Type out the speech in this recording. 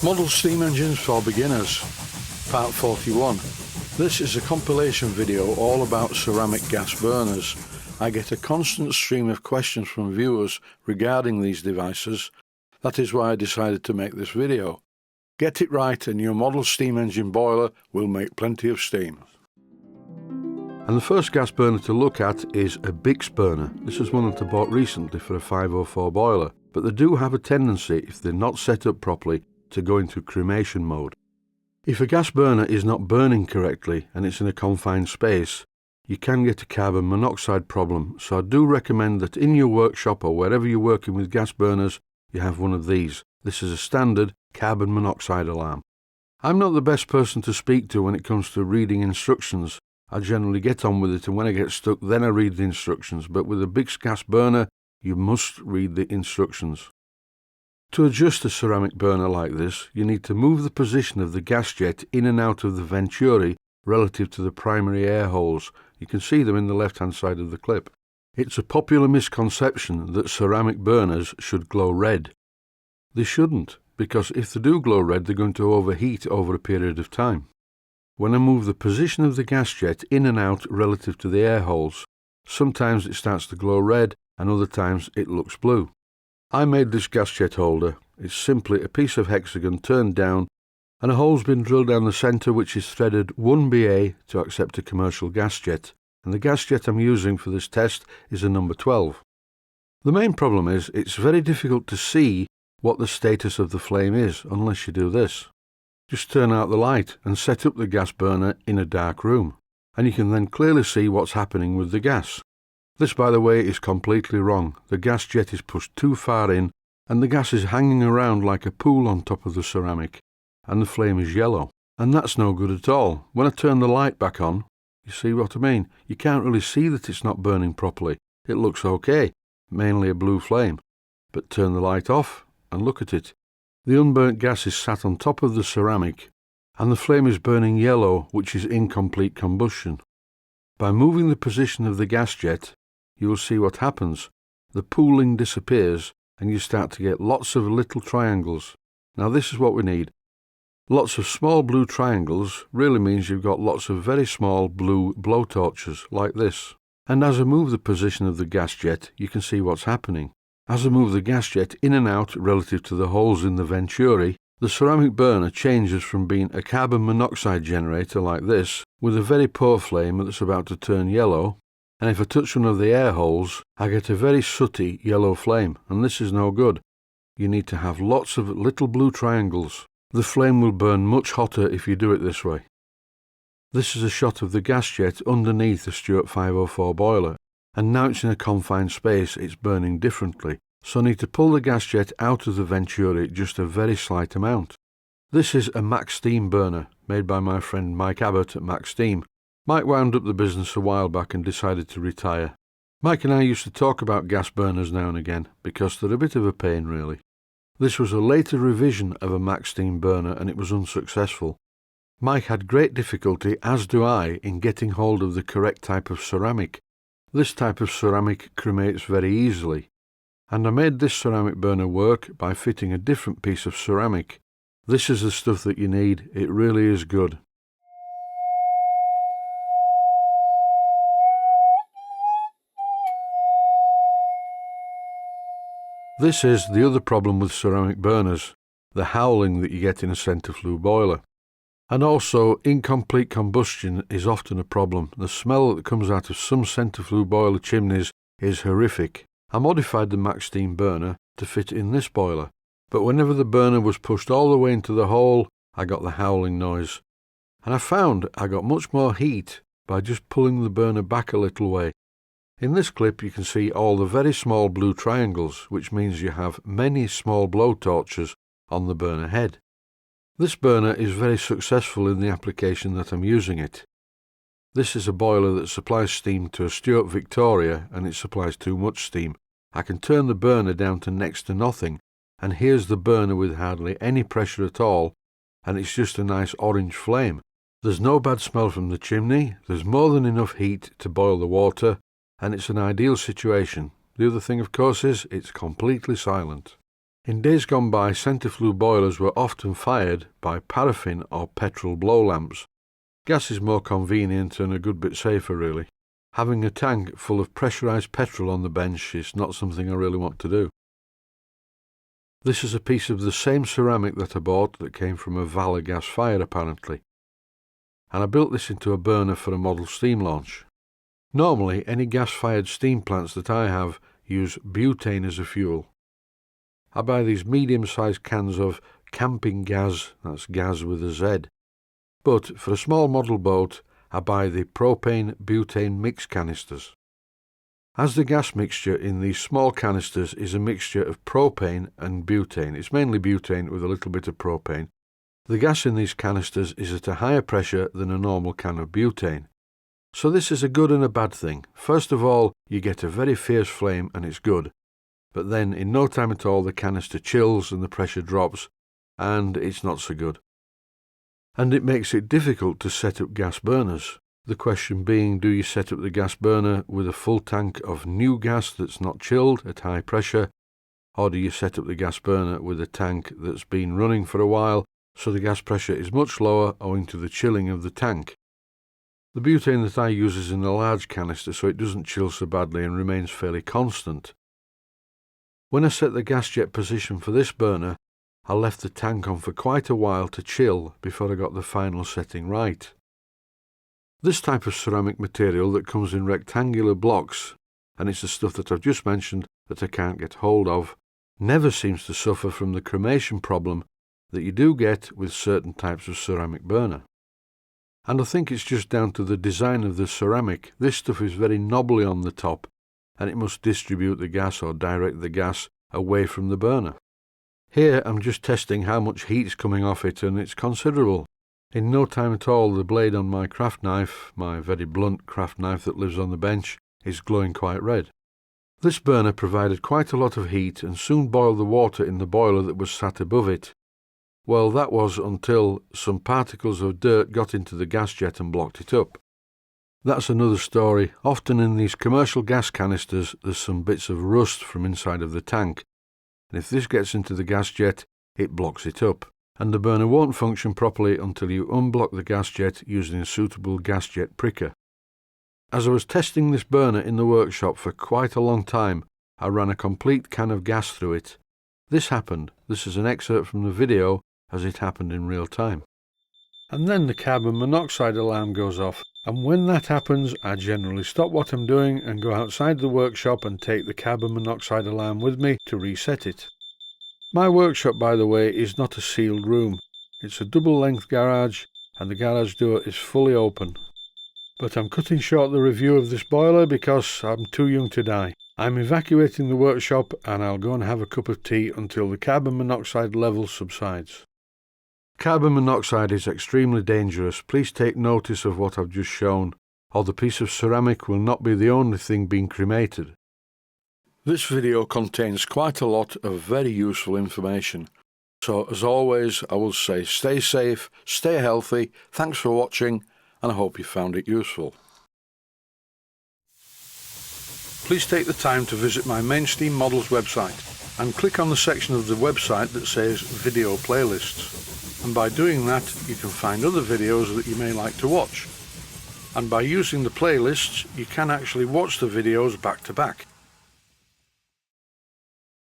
Model steam engines for beginners, part 41. This is a compilation video all about ceramic gas burners. I get a constant stream of questions from viewers regarding these devices. That is why I decided to make this video. Get it right and your model steam engine boiler will make plenty of steam. And the first gas burner to look at is a Bix burner. This is one that I bought recently for a 504 boiler, but they do have a tendency, if they're not set up properly, to go into cremation mode. If a gas burner is not burning correctly and it's in a confined space, you can get a carbon monoxide problem, so I do recommend that in your workshop or wherever you're working with gas burners, you have one of these. This is a standard carbon monoxide alarm. I'm not the best person to speak to when it comes to reading instructions. I generally get on with it, and when I get stuck then I read the instructions, but with a Bix gas burner you must read the instructions. To adjust a ceramic burner like this, you need to move the position of the gas jet in and out of the venturi relative to the primary air holes. You can see them in the left hand side of the clip. It's a popular misconception that ceramic burners should glow red. They shouldn't, because if they do glow red they're going to overheat over a period of time. When I move the position of the gas jet in and out relative to the air holes, sometimes it starts to glow red and other times it looks blue. I made this gas jet holder. It's simply a piece of hexagon turned down and a hole's been drilled down the centre which is threaded 1BA to accept a commercial gas jet, and the gas jet I'm using for this test is a number 12. The main problem is it's very difficult to see what the status of the flame is unless you do this. Just turn out the light and set up the gas burner in a dark room, and you can then clearly see what's happening with the gas. This, by the way, is completely wrong. The gas jet is pushed too far in and the gas is hanging around like a pool on top of the ceramic, and the flame is yellow, and that's no good at all. When I turn the light back on, you see what I mean? You can't really see that it's not burning properly. It looks okay, mainly a blue flame, but turn the light off and look at it. The unburnt gas is sat on top of the ceramic and the flame is burning yellow, which is incomplete combustion. By moving the position of the gas jet, you will see what happens. The pooling disappears and you start to get lots of little triangles. Now this is what we need. Lots of small blue triangles really means you've got lots of very small blue blowtorches like this. And as I move the position of the gas jet, you can see what's happening. As I move the gas jet in and out relative to the holes in the venturi, the ceramic burner changes from being a carbon monoxide generator like this, with a very poor flame that's about to turn yellow, and if I touch one of the air holes, I get a very sooty yellow flame, and this is no good. You need to have lots of little blue triangles. The flame will burn much hotter if you do it this way. This is a shot of the gas jet underneath the Stuart 504 boiler. And now it's in a confined space, it's burning differently, so I need to pull the gas jet out of the venturi just a very slight amount. This is a Max Steam burner, made by my friend Mike Abbott at Max Steam. Mike wound up the business a while back and decided to retire. Mike and I used to talk about gas burners now and again, because they're a bit of a pain really. This was a later revision of a Max Steam burner and it was unsuccessful. Mike had great difficulty, as do I, in getting hold of the correct type of ceramic. This type of ceramic cremates very easily, and I made this ceramic burner work by fitting a different piece of ceramic. This is the stuff that you need, it really is good. This is the other problem with ceramic burners, the howling that you get in a centriflue boiler. And also, incomplete combustion is often a problem. The smell that comes out of some centriflue boiler chimneys is horrific. I modified the Max Steam burner to fit in this boiler, but whenever the burner was pushed all the way into the hole, I got the howling noise. And I found I got much more heat by just pulling the burner back a little way. In this clip you can see all the very small blue triangles, which means you have many small blowtorches on the burner head. This burner is very successful in the application that I'm using it. This is a boiler that supplies steam to a Stuart Victoria and it supplies too much steam. I can turn the burner down to next to nothing, and here's the burner with hardly any pressure at all, and it's just a nice orange flame. There's no bad smell from the chimney, there's more than enough heat to boil the water, and it's an ideal situation. The other thing of course is it's completely silent. In days gone by, centriflue boilers were often fired by paraffin or petrol blow lamps. Gas is more convenient and a good bit safer really. Having a tank full of pressurised petrol on the bench is not something I really want to do. This is a piece of the same ceramic that I bought that came from a Valor gas fire apparently, and I built this into a burner for a model steam launch. Normally any gas-fired steam plants that I have use butane as a fuel. I buy these medium-sized cans of camping gas, that's gas with a Z. But for a small model boat, I buy the propane-butane mix canisters. As the gas mixture in these small canisters is a mixture of propane and butane, it's mainly butane with a little bit of propane, the gas in these canisters is at a higher pressure than a normal can of butane. So this is a good and a bad thing. First of all, you get a very fierce flame and it's good. But then in no time at all the canister chills and the pressure drops, and it's not so good. And it makes it difficult to set up gas burners. The question being, do you set up the gas burner with a full tank of new gas that's not chilled at high pressure, or do you set up the gas burner with a tank that's been running for a while, so the gas pressure is much lower owing to the chilling of the tank? The butane that I use is in a large canister, so it doesn't chill so badly and remains fairly constant. When I set the gas jet position for this burner, I left the tank on for quite a while to chill before I got the final setting right. This type of ceramic material that comes in rectangular blocks, and it's the stuff that I've just mentioned that I can't get hold of, never seems to suffer from the cremation problem that you do get with certain types of ceramic burner. And I think it's just down to the design of the ceramic. This stuff is very knobbly on the top, and it must distribute the gas or direct the gas away from the burner. Here I'm just testing how much heat's coming off it, and it's considerable. In no time at all the blade on my craft knife, my very blunt craft knife that lives on the bench, is glowing quite red. This burner provided quite a lot of heat and soon boiled the water in the boiler that was sat above it. Well, that was until some particles of dirt got into the gas jet and blocked it up. That's another story. Often in these commercial gas canisters there's some bits of rust from inside of the tank, and if this gets into the gas jet, it blocks it up, and the burner won't function properly until you unblock the gas jet using a suitable gas jet pricker. As I was testing this burner in the workshop for quite a long time, I ran a complete can of gas through it. This happened. This is an excerpt from the video as it happened in real time. And then the carbon monoxide alarm goes off, and when that happens I generally stop what I'm doing and go outside the workshop and take the carbon monoxide alarm with me to reset it. My workshop, by the way, is not a sealed room. It's a double-length garage and the garage door is fully open. But I'm cutting short the review of this boiler because I'm too young to die. I'm evacuating the workshop and I'll go and have a cup of tea until the carbon monoxide level subsides. Carbon monoxide is extremely dangerous. Please take notice of what I've just shown, or the piece of ceramic will not be the only thing being cremated. This video contains quite a lot of very useful information. So as always, I will say stay safe, stay healthy, thanks for watching, and I hope you found it useful. Please take the time to visit my Mainsteam Models website and click on the section of the website that says Video Playlists. And by doing that, you can find other videos that you may like to watch. And by using the playlists, you can actually watch the videos back to back.